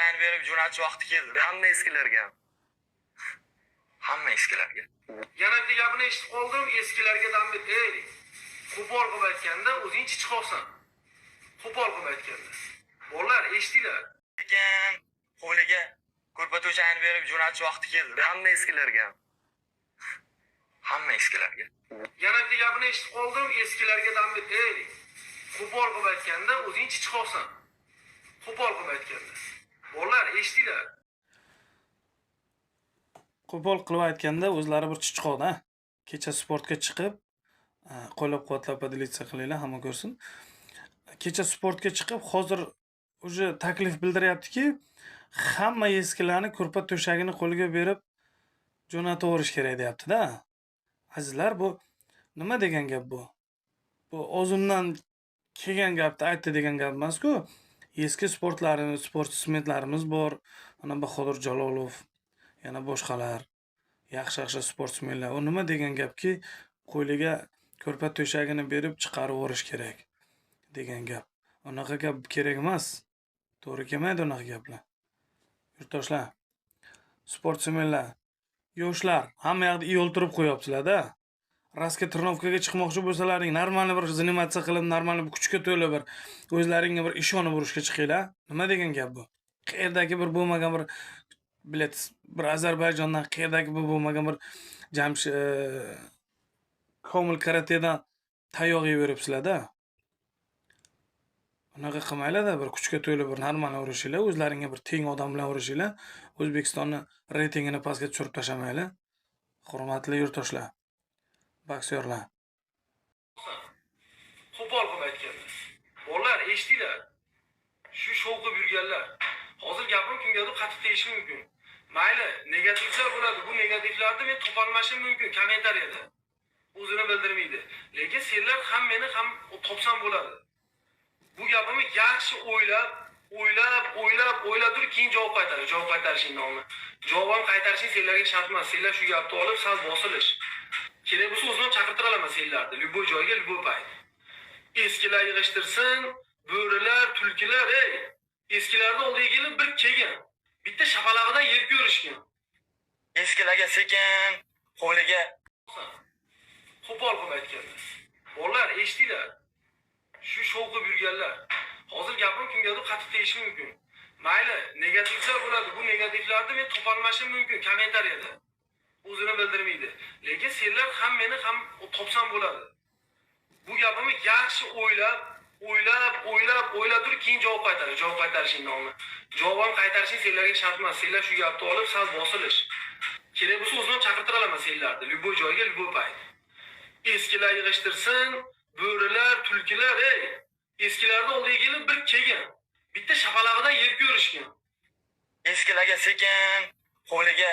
to'shani berib jo'natish vaqti keldi. Hamma eskilarga. Hamma eskilarga. Yana bitta gapini eshitib qoldim, eskilarga dambet, qo'pol qilib aytganda o'zing chiqibsan. Qo'pol qilib aytganda. Bolalar eshitdilar. Lekin qo'liga ko'rpa to'shani berib jo'natish vaqti keldi. Hamma eskilarga. Hamma eskilarga. Yana bitta gapini eshitib qoldim, eskilarga dambet, qo'pol qilib aytganda o'zing chiqibsan. Qo'pol qilib aytganda. Bolalar eshitdilar. Qo'pol qilib aytganda o'zlari bir chichqoq-da. Kecha sportga chiqib, qo'llab-quvvatlab podelitsiya qilinglar, hamma ko'rsin. Kecha sportga chiqib, hozir uje taklif bildiryaptiki, hamma eskilarni ko'rpa to'shagini qo'liga berib jo'nataverish kerak deyapti-da. Azizlar, bu nima degan gap bu? Bu o'zimdan kelgan gapni aytdi degan gap emas-ku. Eski sportsmenlarimiz bor. Mana Bahodir Jalolov, yana boshqalar, yaxshi sportsmenlar. U nima degan gapki, qo'liga ko'rpa to'shagini berib chiqarib yuborish kerak degan gap. Unaqa gap kerak emas. To'g'ri kelmaydi unaqa gaplar. Yurtdoshlar, sportsmenlar, yoshlar, hamma yoqda yo'l turib qo'yapsizlar-da. Raska trenovaga chiqmoqchi bo'lsalaring, normal bir zanimatsiya qilib, normal bir kuchga to'la bir o'zlaringga bir ishonib urishga chiqinglar. Nima degan gap bu? Qayerdagi bir bo'lmagan bir bilet, bir Ozarbayjondan qayerdagi bir bo'lmagan bir Komil karatedan tayoq yeveribsizlar-da. Unaqa qilmanglar-da, bir kuchga to'la bir normal urishinglar, o'zlaringga bir teng odam bilan urishinglar. O'zbekistonni reytingini pastga tushirib tashamanglar. Hurmatli yurtdoshlar, boksyorlar. Qo'pol qilib aytganda. Bolalar eshitdilar. Shu shovqib yurganlar. Hozir gapim kimgadir qattiq tegishi mumkin. Mayli, negativlar bo'ladi. Bu negativlarni men topolmashim mumkin kommentariyada. O'zini bildirmaydi. Lekin senlar ham meni ham topsam bo'ladi. Bu gapimni yaxshi o'ylab turib keyin javob qaytarish. Javob qaytarishing nomi. Javob qaytarishing senlarga shart emas. Senlar shu gapni olib sal bosilish. Kerak bo'lsa o'zim chaqirtira olaman senlarni. Любой joyga, любой payt. Eskilar yig'ishtirsin, bo'rilar, tulkilar, eskilarni oldiga kelib bir kelgan. Bitta shapalog'idan yeb ko'rishgan. Eskilarga sekin, qo'liga Qo'pol qilib aytganda. Bolalar eshitdilar. Shu shovqib yurganlar. Hozir gapim kimgadir qattiq tegishi mumkin. Mayli, negativlar bo'ladi. Bu negativlarni men topolmashim mumkin kommentariyada. O'zini bildirmaydi. Lekin senlar ham meni ham topsam bo'ladi. Bu gapimni yaxshi o'ylab turib keyin javob qaytarish. Javob qaytarishing nomi. Javob qaytarishing senlarga shart emas. Senlar shu gapni olib sal bosilish. Kerak bo'lsa o'zim chaqirtira olaman senlarni. Любой joyga, любой payt. Eskilar yig'ishtirsin, bo'rilar, tulkilar, eskilarni oldiga kelib bir kelgan. Bitta shapalog'idan yeb ko'rishgan. eskilarga sekin, qo'liga